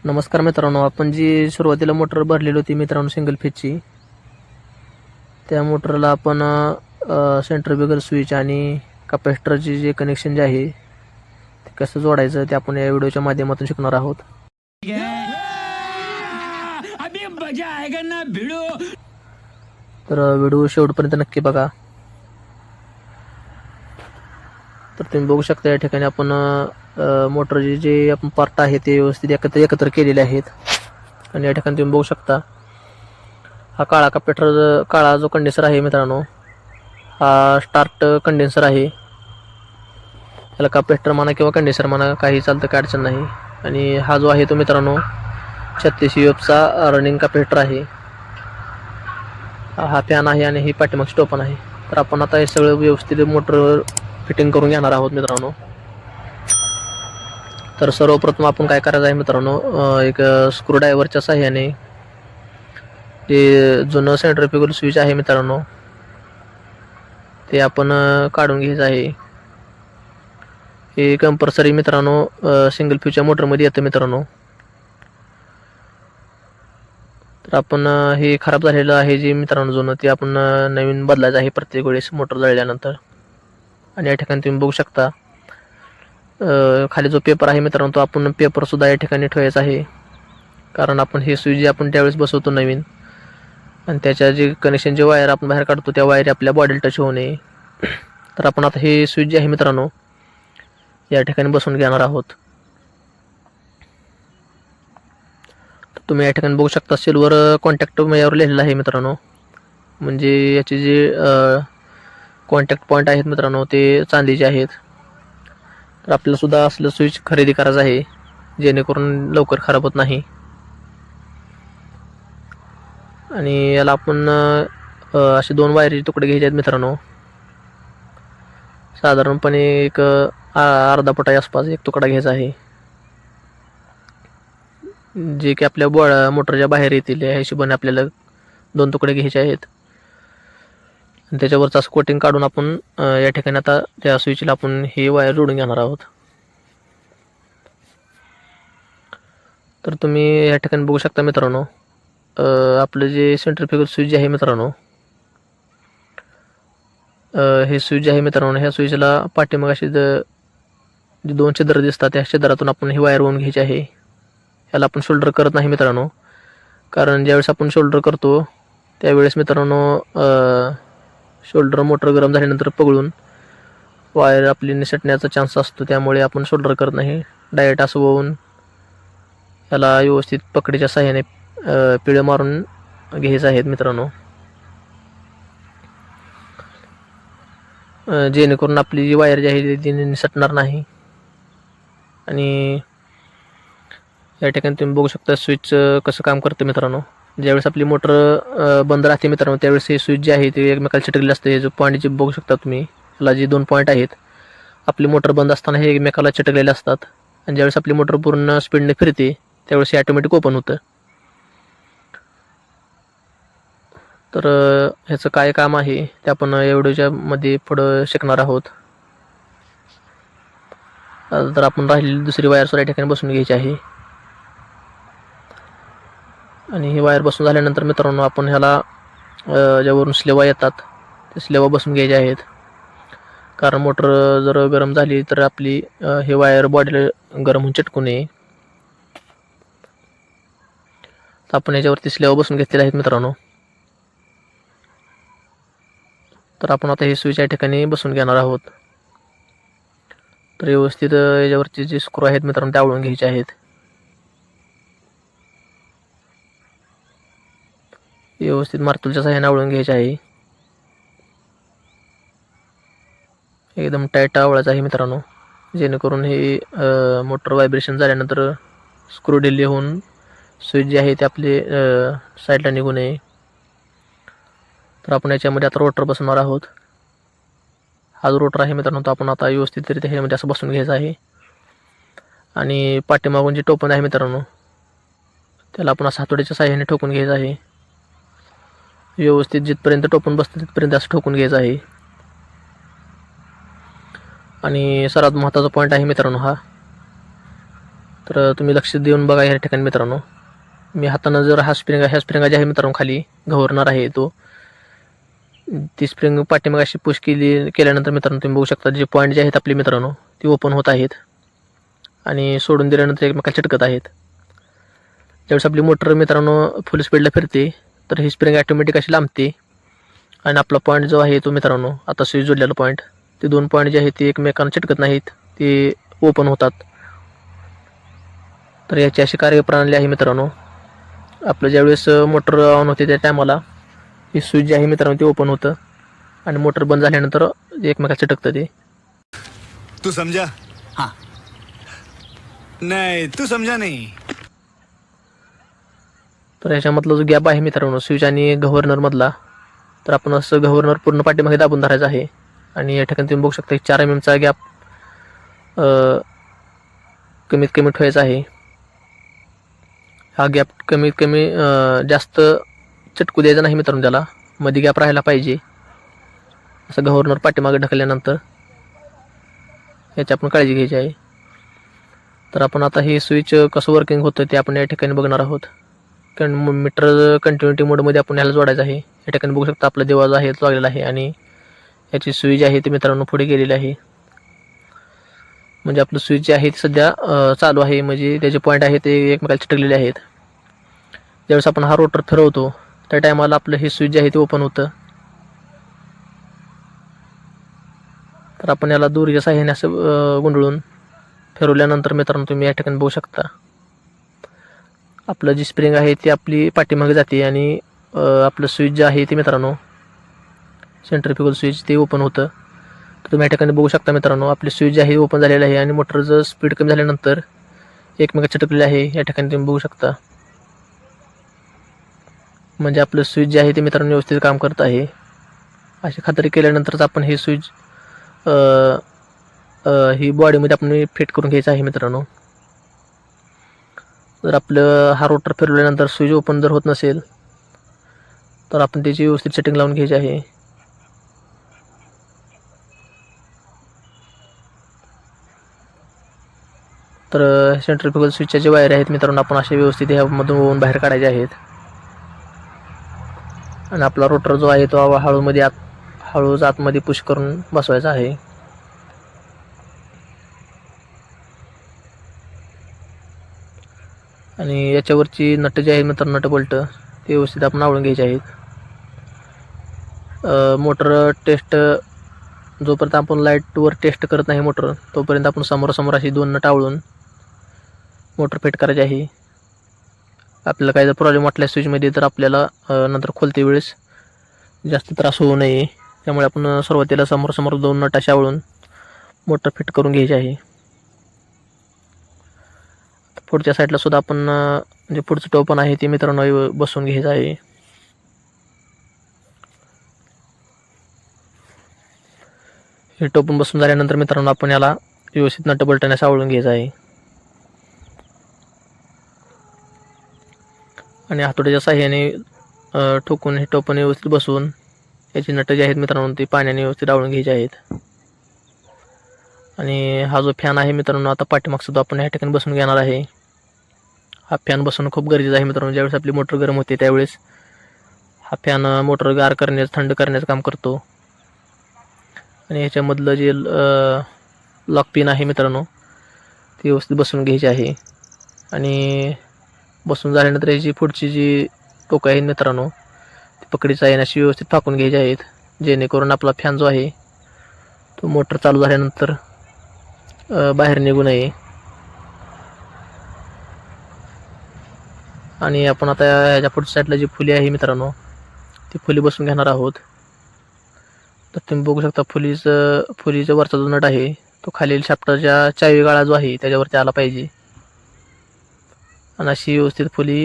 नमस्कार मित्रांनो, आपण जी सुरुवातीला मोटर भरलेली होती मित्रांनो सिंगल फेजची, त्या मोटरला आपण सेंट्रीफ्युगल स्विच आणि कपॅसिटरचे जे कनेक्शन जे आहे ते कसं जोडायचं ते आपण या व्हिडिओच्या माध्यमातून शिकणार आहोत. तर व्हिडिओ शेवटपर्यंत नक्की बघा. तर तुम्ही बघू शकता या ठिकाणी आपण मोटरचे जे आपण पार्ट आहे ते व्यवस्थित एकत्र केलेले आहेत. आणि या ठिकाणी तुम्ही बघू शकता हा काळा जो कंडेन्सर आहे मित्रांनो, हा स्टार्ट कंडेन्सर आहे. याला कपॅसिटर म्हणा किंवा कंडेन्सर म्हणा, काही चालतं, काय अडचण नाही. आणि हा जो आहे तो मित्रांनो 36 UF रनिंग कपॅसिटर आहे. हा फॅन आहे आणि ही पाठीमागची टोपण आहे. तर आपण आता हे सगळं व्यवस्थित मोटरवर फिटिंग करून घेणार आहोत मित्रांनो. तर सर्वप्रथम आपण काय करायचं आहे मित्रांनो, एक स्क्रूड्रायव्हरच्या साहाय्याने जे जुनं सेंट्रीफ्युगल स्विच आहे मित्रांनो ते आपण काढून घ्यायचं आहे. हे कंपल्सरी मित्रांनो सिंगल फ्यूजच्या मोटरमध्ये येतं मित्रांनो. तर आपण हे खराब झालेलं आहे जे मित्रांनो जुनं, ते आपण नवीन बदलायचं आहे प्रत्येक वेळेस मोटर जळल्यानंतर. आणि या ठिकाणी तुम्ही बघू शकता खाली जो पेपर आहे मित्रांनो, तो आपण पेपरसुद्धा या ठिकाणी ठेवायचा आहे. कारण आपण हे स्विच जे आपण त्यावेळेस बसवतो नवीन, आणि त्याच्या जे कनेक्शन जे वायर आपण बाहेर काढतो त्या वायर आपल्या बॉडीला टच होऊ नये. तर आपण आता हे स्विच जे आहे मित्रांनो या ठिकाणी बसवून घेणार आहोत. तर तुम्ही या ठिकाणी बघू शकता सिल्वर कॉन्टॅक्ट यावर लिहिलेलं आहे मित्रांनो. म्हणजे याचे जे कॉन्टॅक्ट पॉईंट आहेत मित्रांनो ते चांदीचे आहेत. तर आपल्याला सुद्धा असलं स्विच खरेदी करायचं आहे जेणेकरून लवकर खराब होत नाही. आणि याला आपण असे 2 वायरचे तुकडे घ्यायचे आहेत मित्रांनो. साधारणपणे एक अर्धा फुटाच्या आसपास एक तुकडा घ्यायचा आहे, जे की आपल्या मोटरच्या बाहेर येतील या हिशोबाने आपल्याला 2 तुकडे घ्यायचे आहेत. आणि त्याच्यावरचं असं कोटिंग काढून आपण या ठिकाणी आता त्या स्विचला आपण ही वायर जोडून घेणार आहोत. तर तुम्ही या ठिकाणी बघू शकता मित्रांनो, आपलं जे सेंट्रीफ्युगल स्विच आहे मित्रांनो, हे स्विच जे आहे मित्रांनो, ह्या स्विचला पाठीमागे अशी जे 2 छिद्र दिसतात त्या छिद्रातून आपण ही वायर ओढून घ्यायची आहे. याला आपण शोल्डर करत नाही मित्रांनो, कारण ज्यावेळेस आपण शोल्डर करतो त्यावेळेस मित्रांनो शोल्डर मोटर गरम झाल्यानंतर पगळून वायर आपली निसटण्याचा चान्स असतो. त्यामुळे आपण शोल्डर करत नाही, डायरेक्ट असं होऊन याला व्यवस्थित पकडीच्या साहाय्याने पिळं मारून घ्यायचं आहेत मित्रांनो, जेणेकरून आपली जी वायर जी आहे ती निसटणार नाही. आणि या ठिकाणी तुम्ही बघू शकता स्विच कसं काम करतं मित्रांनो. ज्यावेळेस आपली मोटर बंद राहते मित्रांनो त्यावेळेस हे स्विच जे आहे ते एकमेकाला चिटकलेलं असतं. हे जो पॉईंट जे बघू शकता तुम्ही, याला जे 2 पॉईंट आहेत आपली मोटर बंद असताना हे एकमेकाला चिटकलेले असतात. आणि ज्यावेळेस आपली मोटर पूर्ण स्पीडने फिरते त्यावेळेस हे ऑटोमॅटिक ओपन होतं. तर ह्याचं काय काम आहे ते आपण या व्हिडिओच्या मध्ये पुढं शिकणार आहोत. तर आपण राहिलेली दुसरी वायर या ठिकाणी बसून घ्यायची आहे. आणि ही वायर बसून झाल्यानंतर मित्रांनो आपण ह्याला ज्यावरून स्लेवा येतात ते स्लेवा बसून घ्यायचे आहेत. कारण मोटर जर गरम झाली तर आपली हे वायर बॉडीला गरम होऊन चिटकू नये. तर आपण याच्यावरती स्लेवा बसून घेतलेले आहेत मित्रांनो. तर आपण आता हे स्विच या ठिकाणी बसून घेणार आहोत. तर व्यवस्थित याच्यावरती जे स्क्रू आहेत मित्रांनो ते आवळून घ्यायचे आहेत. व्यवस्थित मार्तुलच्या साहाय्याने आवळून घ्यायचे आहे. एकदम टाईट आवळायचं आहे मित्रांनो, जेणेकरून हे मोटर व्हायब्रेशन झाल्यानंतर स्क्रू ढिल्ली होऊन स्विच जे आहे ते आपले साईडला निघू नये. तर आपण याच्यामध्ये आता रोटर बसवणार आहोत. हा जो रोटर आहे मित्रांनो तो आपण आता व्यवस्थितरित्या ह्याच्यामध्ये असं बसून घ्यायचा आहे. आणि पाठीमागून जे टोपण आहे मित्रांनो त्याला आपण असं हातोडीच्या साहाय्याने ठोकून घ्यायचं आहे. व्यवस्थित जिथपर्यंत टोपण बसतं तिथपर्यंत असं ठोकून घ्यायचं आहे. आणि सर्वात महत्त्वाचा पॉईंट आहे मित्रांनो हा. तर तुम्ही लक्ष देऊन बघा या ठिकाणी मित्रांनो. मी हातानं जर ह्या स्प्रिंगा जे आहे मित्रांनो खाली गव्हर्नर आहे तो, ती स्प्रिंग पाठीमागे अशी पुश केल्यानंतर मित्रांनो तुम्ही बघू शकता जे पॉईंट जे आहेत आपले मित्रांनो ती ओपन होत आहेत आणि सोडून दिल्यानंतर एकमेकाला चिटकत आहेत. ज्यावेळेस आपली मोटर मित्रांनो फुल स्पीडला फिरते तर ही स्प्रिंग ऑटोमॅटिक अशी लांबते आणि आपला पॉईंट जो आहे तो मित्रांनो आता स्विच जोडलेला पॉईंट, ते 2 पॉईंट जे आहेत ते एकमेकांना चिटकत नाहीत, ते ओपन होतात. तर याची अशी कार्यप्रणाली आहे मित्रांनो. आपलं ज्यावेळेस मोटर ऑन होते त्या टायमाला ही स्विच जी आहे मित्रांनो ती ओपन होतं आणि मोटर बंद झाल्यानंतर एकमेकाला चिटकतं ते. तू समझा? हाँ. नहीं, तू समझा नहीं. तर ह्याच्यामधला जो गॅप आहे मित्रांनो स्विच आणि गव्हर्नर मधला, तर आपण असं गव्हर्नर पूर्ण पाठीमागे दाबून धरायचं आहे आणि या ठिकाणी तुम्ही बघू शकता 4 mm चा गॅप कमीत कमी ठेवायचा आहे. हा गॅप कमीत कमी जास्त चटकू द्यायचा नाही मित्रांनो, त्याला मध्ये गॅप राहायला पाहिजे. असं गव्हर्नर पाठीमागे ढकलल्यानंतर याची आपण काळजी घ्यायची आहे. तर आपण आता हे स्विच कसं वर्किंग होतं ते आपण या ठिकाणी बघणार आहोत. कारण मीटर कंटिन्युटी मोडमध्ये आपण ह्याला जोडायचं आहे. या ठिकाणी बघू शकता आपला दिवा जो आहे तो लागलेला आहे आणि याची स्विच आहे ती मित्रांनो पुढे गेलेली आहे. म्हणजे आपलं स्विच जे आहे ते सध्या चालू आहे, म्हणजे त्याचे पॉईंट आहे ते एकमेकाला चिटकलेले आहेत. ज्यावेळेस आपण हा रोटर फिरवतो त्या टायमाला आपलं हे स्विच जे आहे ते ओपन होतं. तर आपण याला दोरीच्या साहाय्याने असं गुंडळून फिरवल्यानंतर मित्रांनो तुम्ही या ठिकाणी बघू शकता आपलं जी स्प्रिंग आहे ती आपली पाठीमागे जाते आणि आपलं स्विच जे आहे ते मित्रांनो सेंट्रिफ्युगल स्विच ते ओपन होतं. तर तुम्ही या ठिकाणी बघू शकता मित्रांनो आपली स्विच जे आहे ओपन झालेलं आहे आणि मोटरचं स्पीड कमी झाल्यानंतर एकमेकाला चिटकलेले आहे. या ठिकाणी तुम्ही बघू शकता म्हणजे आपलं स्विच जे आहे ते मित्रांनो व्यवस्थित काम करत आहे. अशी खात्री केल्यानंतरच आपण हे स्विच ही बॉडीमध्ये आपण फिट करून घ्यायचं आहे मित्रांनो. जर आपलं हा रोटर फिरवल्यानंतर स्विच ओपन जर होत नसेल तर आपण त्याची व्यवस्थित सेटिंग लावून घ्यायची आहे. तर सेंट्रिफ्युगल स्विचच्या जे वायर आहेत मित्रांनो आपण असे व्यवस्थित ह्यामधून ओवून बाहेर काढायचे आहेत आणि आपला रोटर जो आहे तो हळूच आतमध्ये पुश करून बसवायचा आहे. आणि याच्यावरची नट जी आहेत मित्रांनो नट बोल्ट ते व्यवस्थित आपण आवळून घ्यायचे आहेत. मोटर टेस्ट जोपर्यंत आपण लाईटवर टेस्ट करत नाही मोटर तोपर्यंत आपण समोरासमोर अशी 2 नट आवळून मोटर फिट करायची आहे. आपल्याला काही जर प्रॉब्लेम वाटला स्विचमध्ये तर आपल्याला नंतर खोलते वेळेस जास्त त्रास होऊ नये, त्यामुळे आपण सुरुवातीला समोर 2 नट अशा आवळून मोटर फिट करून घ्यायची आहे. पुढच्या साईडला सुद्धा आपण जे पुढचं टोपण आहे ते मित्रांनो बसवून घ्यायचं आहे. हे टोपण बसून झाल्यानंतर मित्रांनो आपण याला व्यवस्थित नट बोल्टाने सावळून घ्यायचं आहे आणि हातोड्याच्या साहाय्याने ठोकून हे टोपण व्यवस्थित बसवून याची नट जी आहेत मित्रांनो ती पाण्याने व्यवस्थित आवळून घ्यायची आहेत. आणि हा जो फॅन आहे मित्रांनो आता पाठीमागचा तो आपण या ठिकाणी बसून घेणार आहे. हा फॅन बसवणं खूप गरजेचं आहे मित्रांनो. ज्यावेळेस आपली मोटर गरम होते त्यावेळेस हा फॅन मोटर गार करण्याचं थंड करण्याचं काम करतो. आणि ह्याच्यामधलं जे लॉक पिन आहे मित्रांनो ती व्यवस्थित बसवून घ्यायची आहे आणि बसून झाल्यानंतर याची पुढची जी टोकं आहेत मित्रांनो ती पकडीचा आहे अशी व्यवस्थित टाकून घ्यायची आहेत, जेणेकरून आपला फॅन जो आहे तो मोटर चालू झाल्यानंतर बाहेर निघू नये. आणि आपण आता ह्याच्या पुढच्या साईडला जी फुली आहे मित्रांनो ती फुली बसून घेणार आहोत. तर तुम्ही बघू शकता फुलीचा वरचा जो नट आहे तो खालील शाफ्टाच्या चावी गाळा जो आहे त्याच्यावरती आला पाहिजे आणि अशी व्यवस्थित फुली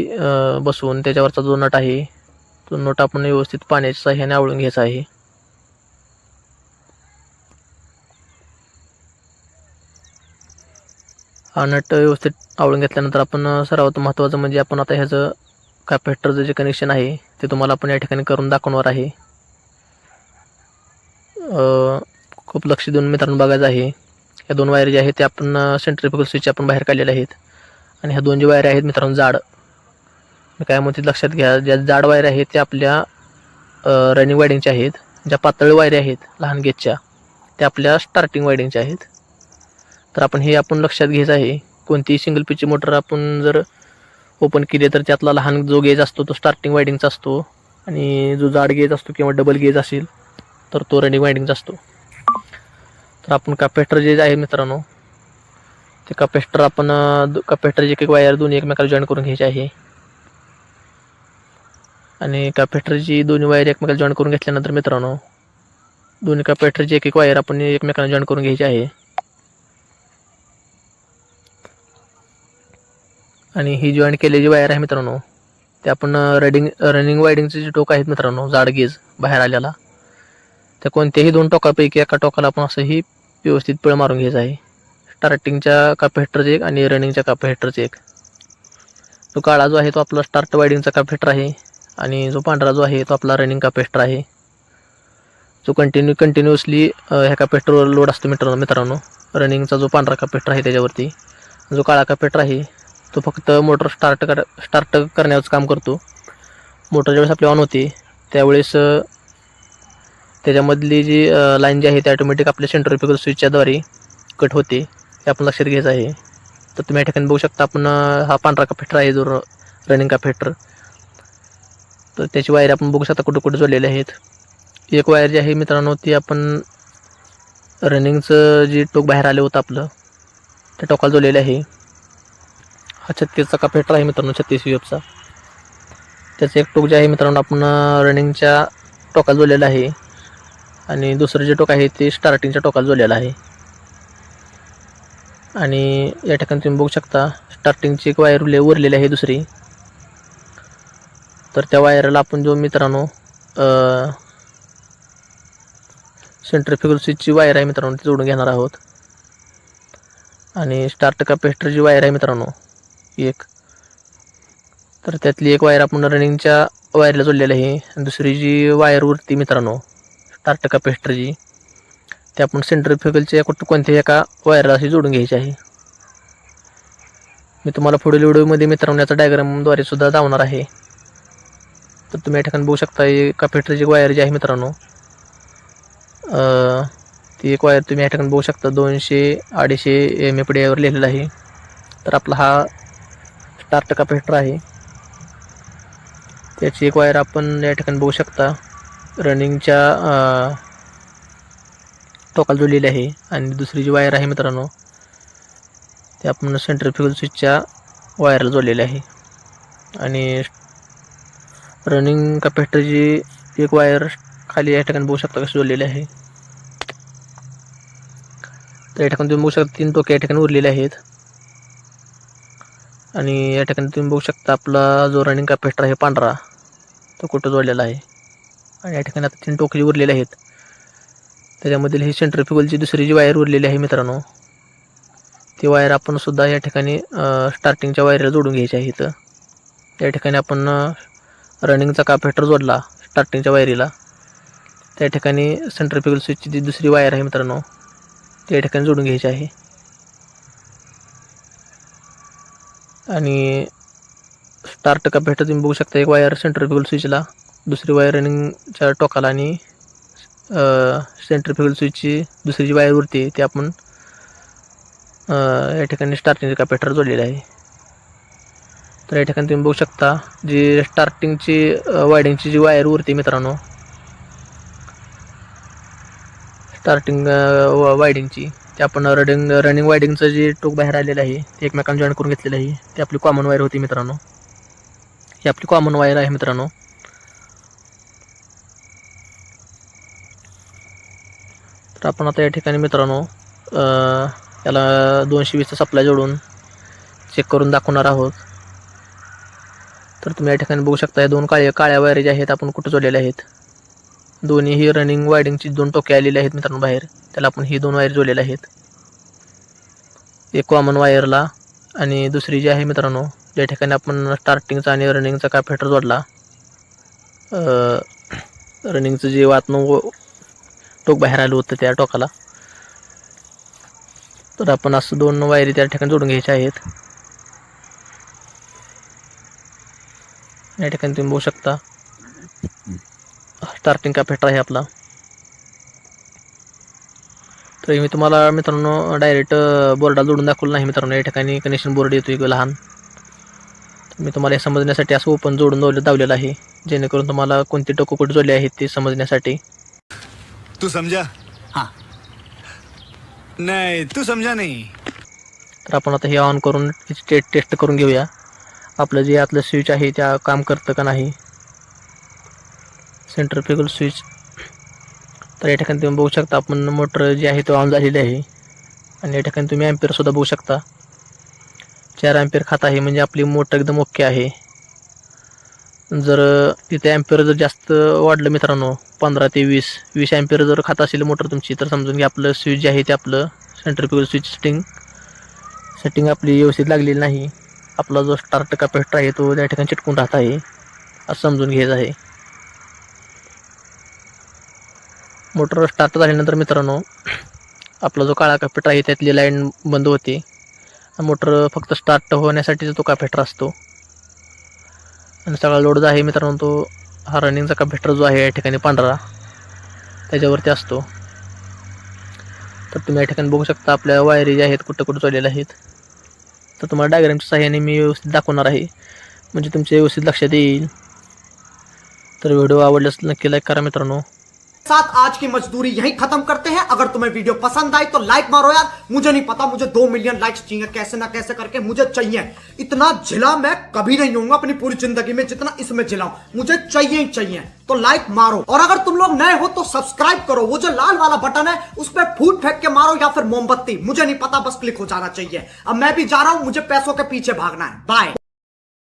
बसवून त्याच्यावरचा जो नट आहे तो नट आपण व्यवस्थित पाण्याच्या साहाय्याने आवळून घ्यायचा आहे. हा नट व्यवस्थित आवळून घेतल्यानंतर आपण सर्वात महत्त्वाचं म्हणजे आपण आता ह्याचं कॅपेसिटरचं जे कनेक्शन आहे ते तुम्हाला आपण या ठिकाणी करून दाखवणार आहे. खूप लक्ष देऊन मित्रांनो बघायचं आहे. या 2 वायर जे आहेत ते आपण सेंट्रिफ्युगल स्विच आपण बाहेर काढलेले आहेत आणि ह्या दोन जे वायर आहेत मित्रांनो जाड, मी काय म्हणते लक्षात घ्या, ज्या जाड वायर आहेत त्या आपल्या रनिंग वायडिंगच्या आहेत, ज्या पातळ वायरी आहेत लहान गेजच्या त्या आपल्या स्टार्टिंग वायडिंगच्या आहेत. तर आपण लक्षात घ्यायचं आहे. कोणतीही सिंगल पीचची मोटर आपण जर ओपन केली तर त्यातला लहान जो गेज असतो तो स्टार्टिंग वायडिंगचा असतो, आणि जो जाड गेज असतो किंवा डबल गेज असेल तर तो रनिंग वायडिंगचा असतो. तर आपण कॅपॅसिटर जे आहे मित्रांनो, ते कॅपॅसिटर आपण कॅपॅसिटरची एक वायर दोन्ही एकमेकाला जॉईन करून घ्यायची आहे. आणि कॅपॅसिटरची दोन्ही वायर एकमेकाला जॉईन करून घेतल्यानंतर मित्रांनो, दोन्ही कॅपॅसिटरची एक वायर आपण एकमेकाला जॉईन करून घ्यायची आहे. आणि ही जॉईन केलेली वायर आहे मित्रांनो, ते आपण रनिंग वायडिंगचे जे टोक आहेत मित्रांनो, जाड गेज बाहेर आलेला, त्या कोणत्याही दोन टोकापैकी एका टोकाला आपण असंही व्यवस्थित पिळ मारून घ्यायचं आहे. स्टार्टिंगच्या कॅपॅसिटरचे एक आणि रनिंगच्या कॅपॅसिटरचे एक. जो काळा जो आहे तो आपला स्टार्ट वायडिंगचा कॅपॅसिटर आहे, आणि जो पांढरा जो आहे तो आपला रनिंग कॅपॅसिटर आहे. जो कंटिन्युअसली ह्या कॅपॅसिटरवर लोड असतो मित्रांनो. रनिंगचा जो पांढरा कॅपॅसिटर आहे त्याच्यावरती, जो काळा कॅपॅसिटर आहे तो फक्त मोटर स्टार्ट करण्याचं काम करतो. मोटर ज्यावेळेस आपली ऑन होते त्यावेळेस त्याच्यामधली जी लाईन जी आहे ती ऑटोमॅटिक आपल्या सेंट्रिफ्युगल स्विचच्याद्वारे कट होते, हे आपण लक्षात घ्यायचं आहे. तर तुम्ही या ठिकाणी बघू शकता, आपण हा पांढरा कॅपॅसिटर आहे जो रनिंग कॅपॅसिटर, तर त्याची वायर आपण बघू शकता कुठे कुठे जोडलेले आहेत. एक वायर जी आहे मित्रांनो ती आपण रनिंगचं जे टोक बाहेर आलं होतं आपलं त्या टोकाला जोडलेलं आहे. हा 36चा कॅपॅसिटर आहे मित्रांनो, 36 VFचा. त्याचं एक टोक जे आहे मित्रांनो आपण रनिंगच्या टोकाला जोडलेलं आहे, आणि दुसरं जे टोक आहे ते स्टार्टिंगच्या टोकाला जोडलेलं आहे. आणि या ठिकाणी तुम्ही बघू शकता स्टार्टिंगची एक वायर उरलेली आहे दुसरी. तर त्या वायरला आपण जो मित्रांनो सेंट्रिफ्युगल स्विचची वायर आहे मित्रांनो ती जोडून घेणार आहोत. आणि स्टार्ट कॅपॅसिटरची वायर आहे मित्रांनो एक, तर त्यातली एक वायर आपण रनिंगच्या वायरला जोडलेली आहे, आणि दुसरी जी वायर उरती मित्रांनो स्टार्ट कॅपॅसिटरची ते आपण सेंट्रिफ्युगलच्या कोणत्याही एका वायरला अशी जोडून घ्यायची आहे. मी तुम्हाला पुढील व्हिडिओमध्ये मित्रांनो याचा डायग्रामद्वारे सुद्धा दाखवणार आहे. तर तुम्ही या ठिकाणी बघू शकता कॅपॅसिटरची वायर जी आहे मित्रांनो, ती एक वायर तुम्ही या ठिकाणी बघू शकता 200-250 MFD वर लिहिलेलं आहे. तर आपला हा स्टार्ट कॅपॅसिटर आहे, त्याची एक वायर आपण या ठिकाणी बघू शकता रनिंगच्या टोकाला जोडलेली आहे, आणि दुसरी जी वायर आहे मित्रांनो ते आपण सेंट्रिफ्युगल स्विचच्या वायरला जोडलेली आहे. आणि रनिंग कॅपॅसिटरची एक वायर खाली या ठिकाणी बघू शकता कशी जोडलेली आहे. तर या ठिकाणी तुम्ही बघू शकता 3 टोके या ठिकाणी उरलेले आहेत. आणि या ठिकाणी तुम्ही बघू शकता आपला जो रनिंग कॅपॅसिटर आहे पांढरा तो कुठं जोडलेला आहे. आणि या ठिकाणी आता 3 टोके उरलेले आहेत, त्याच्यामधील ही सेंट्रिफ्युगलची दुसरी जी वायर उरलेली आहे मित्रांनो, ती वायर आपण सुद्धा या ठिकाणी स्टार्टिंगच्या वायरला जोडून घ्यायची आहे. इथं या ठिकाणी आपण रनिंगचा कॅपॅसिटर जोडला स्टार्टिंगच्या वायरीला, त्या ठिकाणी सेंट्रिफ्युगल स्विचची जी दुसरी वायर आहे मित्रांनो त्या ठिकाणी जोडून घ्यायची आहे. आणि स्टार्ट कॅपॅसिटर तुम्ही बघू शकता एक वायर सेंट्रिफ्युगल स्विचला, दुसरी वायर रनिंगच्या टोकाला, आणि सेंट्रिफ्युगल स्विचची दुसरी जी वायर उरते ती आपण या ठिकाणी स्टार्टिंगचे कॅपॅसिटर जोडलेले आहे. तर या ठिकाणी तुम्ही बघू शकता जी स्टार्टिंगची वायडिंगची जी वायर उरते मित्रांनो, स्टार्टिंग वायडिंगची ते आपण रनिंग वायडिंगचं जे टोक बाहेर आलेलं आहे ते एकमेकांना जॉईन करून घेतलेलं आहे. ती आपली कॉमन वायर होती मित्रांनो, ही आपली कॉमन वायर आहे मित्रांनो. तर आपण आता या ठिकाणी मित्रांनो याला 220चा सप्लाय जोडून चेक करून दाखवणार आहोत. तर तुम्ही या ठिकाणी बघू शकता या दोन काळ्या वायर ज्या आहेत आपण कुठे जोडलेल्या आहेत. दोन्ही ही रनिंग वायडिंगची 2 टोके आलेले आहेत मित्रांनो बाहेर, त्याला आपण ही 2 वायर जोडलेल्या आहेत, एक कॉमन वायरला, आणि दुसरी जी आहे मित्रांनो ज्या ठिकाणी आपण स्टार्टिंगचा आणि रनिंगचा कॅपॅसिटर जोडला, रनिंगचं जे वातनं टोक बाहेर आलं होतं त्या टोकाला, तर आपण असं 2 वायरी त्या ठिकाणी जोडून घ्यायच्या आहेत. या ठिकाणी तुम्ही बघू शकता स्टार्टिंग कॅपेटर आहे आपला. तर मी तुम्हाला मित्रांनो डायरेक्ट बोर्डाला जोडून दाखवलं नाही मित्रांनो. या ठिकाणी कनेक्शन बोर्ड येतो एक लहान. मी तुम्हाला हे समजण्यासाठी असं ओपन जोडून दावलेलं आहे, जेणेकरून तुम्हाला कोणती टोकं कुठे जोडले आहेत ते समजण्यासाठी. तू समझा? हाँ. नहीं, तू समझा नहीं. तर आपण आता हे ऑन करून टेस्ट करून घेऊया आपलं जे आतलं स्विच आहे त्या काम करतं का नाही. Centrifugal switch. तर या ठिकाणी तुम्ही बघू शकता आपण मोटर जी आहे तो ऑन झालेली आहे. आणि या ठिकाणी तुम्ही ॲम्पियरसुद्धा बघू शकता 4 ॲम्पियर खात आहे, म्हणजे आपली मोटर एकदम ओके आहे. जर तिथे ॲम्पियर जर जास्त वाढलं मित्रांनो 15 ते 20 ॲम्पियर जर खात असेल मोटर तुमची, तर समजून घ्या आपलं स्विच जे आहे ते आपलं सेंट्रिफ्युगल स्विच सेटिंग आपली व्यवस्थित लागलेली नाही. आपला जो स्टार्ट कॅपेसिटर आहे तो त्या ठिकाणी चिटकून राहत आहे असं समजून घ्यायचं आहे. मोटर स्टार्ट झाल्यानंतर मित्रांनो आपला जो काळा कॅपेसिटर आहे त्यातली लाईन बंद होते. मोटर फक्त स्टार्ट होण्यासाठीचा तो कॅपेसिटर असतो. आणि सगळा लोड जो आहे मित्रांनो तो हा रनिंगचा कॅपेसिटर जो आहे या ठिकाणी पांढरा त्याच्यावरती असतो. तर तुम्ही या ठिकाणी बघू शकता आपल्या वायरी ज्या आहेत कुठं कुठं जोडलेल्या आहेत. तर तुम्हाला डायग्रामच्या सहाय्याने मी व्यवस्थित दाखवणार आहे, म्हणजे तुमच्या व्यवस्थित लक्षात येईल. तर व्हिडिओ आवडल्यास नक्की लाईक करा मित्रांनो. साथ आज की मजदूरी यहीं खत्म करते हैं. अगर तुम्हें वीडियो पसंद आई तो लाइक मारो यार. मुझे नहीं पता, मुझे 2 मिलियन लाइक्स चाहिए, कैसे ना कैसे करके मुझे चाहिए. इतना झिला मैं कभी नहीं होऊंगा अपनी पूरी जिंदगी में जितना इसमें झिला हूं. मुझे चाहिए ही चाहिए. तो लाइक मारो, और अगर तुम लोग नए हो तो सब्सक्राइब करो. वो जो लाल वाला बटन है उस पर फूट फेंक के मारो या फिर मोमबत्ती, मुझे नहीं पता, बस क्लिक हो जाना चाहिए. अब मैं भी जा रहा हूं, मुझे पैसों के पीछे भागना है. बाय.